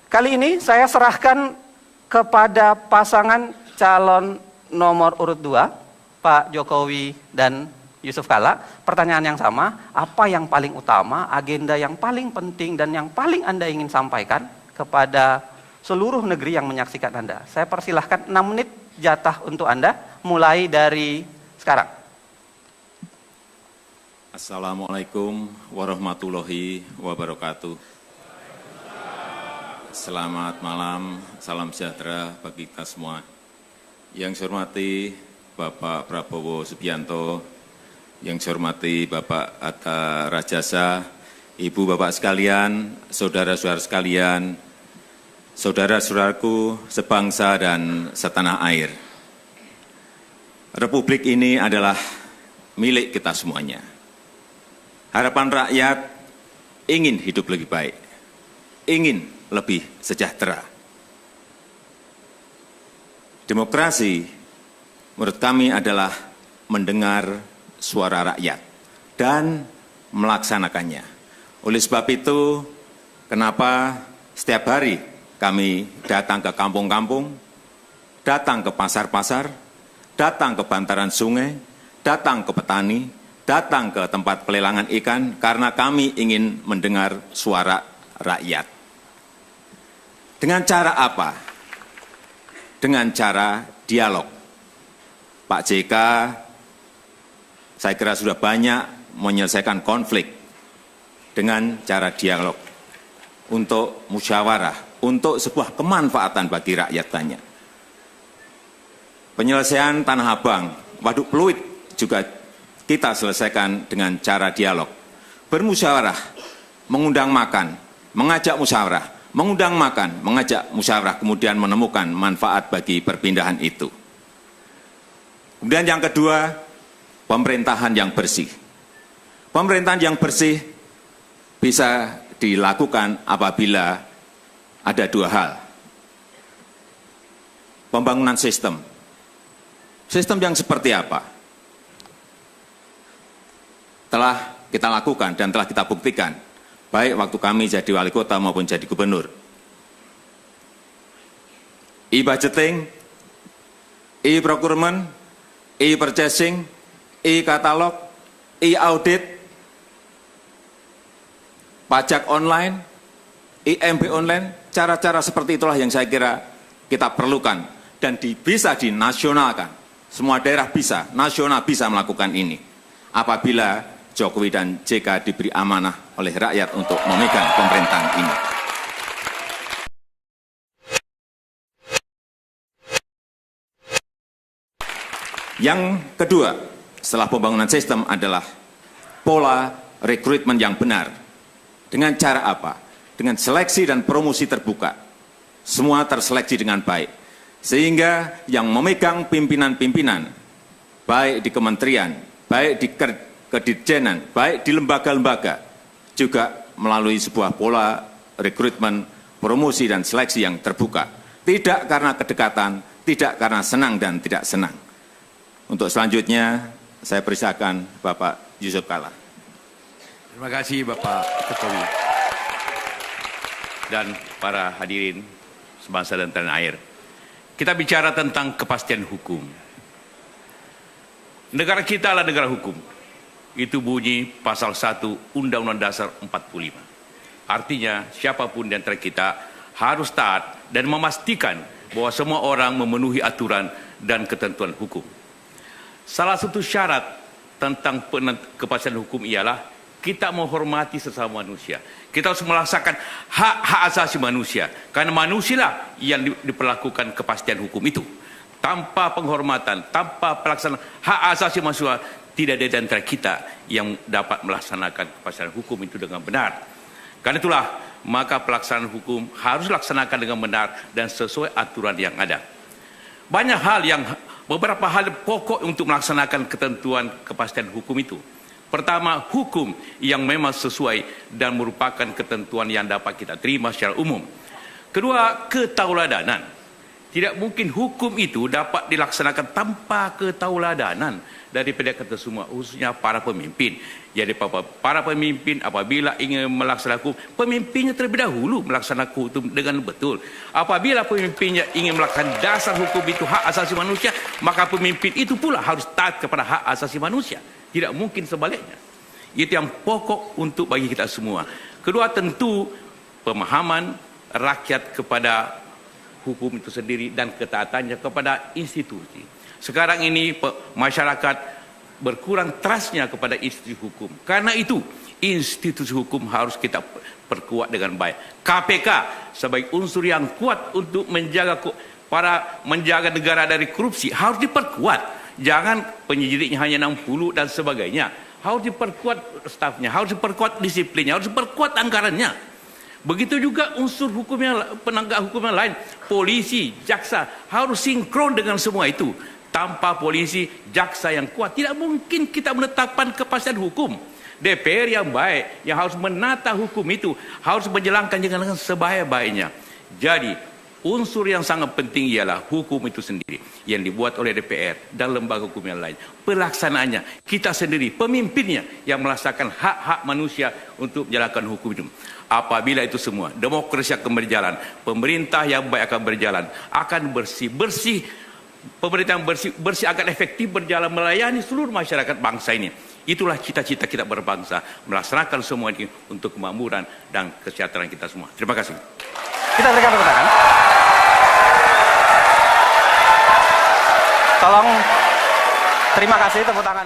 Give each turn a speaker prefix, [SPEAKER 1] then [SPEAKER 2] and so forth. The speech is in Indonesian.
[SPEAKER 1] Kali ini saya serahkan kepada pasangan calon nomor urut 2, Pak Jokowi dan Yusuf Kalla. Pertanyaan yang sama, apa yang paling utama, agenda yang paling penting dan yang paling Anda ingin sampaikan kepada seluruh negeri yang menyaksikan Anda? Saya persilahkan 6 menit jatah untuk Anda, mulai dari sekarang.
[SPEAKER 2] Assalamualaikum warahmatullahi wabarakatuh. Selamat malam, salam sejahtera bagi kita semua. Yang saya hormati Bapak Prabowo Subianto, yang saya hormati Bapak Hatta Rajasa, Ibu Bapak sekalian, saudara-saudara sekalian, saudara-saudaraku sebangsa dan setanah air. Republik ini adalah milik kita semuanya. Harapan rakyat ingin hidup lebih baik, ingin lebih sejahtera. Demokrasi menurut kami adalah mendengar suara rakyat dan melaksanakannya. Oleh sebab itu, kenapa setiap hari kami datang ke kampung-kampung, datang ke pasar-pasar, datang ke bantaran sungai, datang ke petani, datang ke tempat pelelangan ikan, karena kami ingin mendengar suara rakyat. Dengan cara apa? Dengan cara dialog. Pak JK, saya kira sudah banyak menyelesaikan konflik dengan cara dialog, untuk musyawarah, untuk sebuah kemanfaatan bagi rakyat banyak. Penyelesaian Tanah Abang, Waduk Pluit juga kita selesaikan dengan cara dialog. Bermusyawarah, mengundang makan, mengajak musyawarah, mengundang makan, mengajak musyawarah, kemudian menemukan manfaat bagi perpindahan itu. Kemudian yang kedua, pemerintahan yang bersih. Pemerintahan yang bersih bisa dilakukan apabila ada 2 hal. Pembangunan sistem. Sistem yang seperti apa? Telah kita lakukan dan telah kita buktikan, baik waktu kami jadi wali kota maupun jadi gubernur. E-budgeting, e-procurement, e-purchasing, e-katalog, e-audit, pajak online, IMB online, cara-cara seperti itulah yang saya kira kita perlukan dan bisa dinasionalkan. Semua daerah bisa, nasional bisa melakukan ini. Apabila Jokowi dan JK diberi amanah oleh rakyat untuk memegang pemerintahan ini. Yang kedua, setelah pembangunan sistem adalah pola rekrutmen yang benar. Dengan cara apa? Dengan seleksi dan promosi terbuka. Semua terseleksi dengan baik. Sehingga yang memegang pimpinan-pimpinan, baik di kementerian, baik di kedirjenan, baik di lembaga-lembaga, juga melalui sebuah pola rekrutmen, promosi, dan seleksi yang terbuka. Tidak karena kedekatan, tidak karena senang dan tidak senang. Untuk selanjutnya, saya persilakan Bapak Yusuf Kalla.
[SPEAKER 3] Terima kasih Bapak Jokowi dan para hadirin sebangsa dan tanah air. Kita bicara tentang kepastian hukum. Negara kita adalah negara hukum. Itu bunyi pasal 1 Undang-Undang Dasar 45. Artinya siapapun di antara kita harus taat dan memastikan bahwa semua orang memenuhi aturan dan ketentuan hukum. Salah satu syarat tentang kepastian hukum ialah kita menghormati sesama manusia. Kita harus melaksanakan hak-hak asasi manusia. Karena manusialah yang diperlakukan kepastian hukum itu. Tanpa penghormatan, tanpa pelaksanaan hak asasi manusia, tidak ada di antara kita yang dapat melaksanakan kepastian hukum itu dengan benar. Karena itulah, maka pelaksanaan hukum harus dilaksanakan dengan benar dan sesuai aturan yang ada. Beberapa hal pokok untuk melaksanakan ketentuan kepastian hukum itu. Pertama, hukum yang memang sesuai dan merupakan ketentuan yang dapat kita terima secara umum. Kedua, ketauladanan. Tidak mungkin hukum itu dapat dilaksanakan tanpa ketauladanan daripada kita semua, khususnya para pemimpin. Jadi para pemimpin apabila ingin melaksanakan hukum, pemimpinnya terlebih dahulu melaksanakan hukum dengan betul. Apabila pemimpinnya ingin melaksanakan dasar hukum itu hak asasi manusia, maka pemimpin itu pula harus taat kepada hak asasi manusia. Tidak mungkin sebaliknya. Itu yang pokok untuk bagi kita semua. Kedua, tentu pemahaman rakyat kepada hukum itu sendiri dan ketaatannya kepada institusi. Sekarang ini masyarakat berkurang trustnya kepada institusi hukum. Karena itu institusi hukum harus kita perkuat dengan baik. KPK sebagai unsur yang kuat untuk menjaga negara dari korupsi harus diperkuat. Jangan penyidiknya hanya 60 dan sebagainya. Harus diperkuat stafnya, harus diperkuat disiplinnya, harus diperkuat anggarannya. Begitu juga unsur hukum penegak hukum yang lain, polisi, jaksa harus sinkron dengan semua itu. Tanpa polisi, jaksa yang kuat, tidak mungkin kita menetapkan kepastian hukum. DPR yang baik, yang harus menata hukum itu, harus menjalankan dengan sebaik-baiknya. Jadi, unsur yang sangat penting ialah hukum itu sendiri yang dibuat oleh DPR dan lembaga hukum yang lain. Pelaksanaannya, kita sendiri, pemimpinnya yang melaksanakan hak-hak manusia untuk menjalankan hukum itu. Apabila itu semua, demokrasi akan berjalan, pemerintah yang baik akan berjalan, akan bersih-bersih, pemerintah yang bersih akan efektif berjalan melayani seluruh masyarakat bangsa ini. Itulah cita-cita kita berbangsa, melaksanakan semua ini untuk kemakmuran dan kesejahteraan kita semua. Terima kasih.
[SPEAKER 1] Kita berikan tepuk tangan. Tolong, terima kasih tepuk tangan.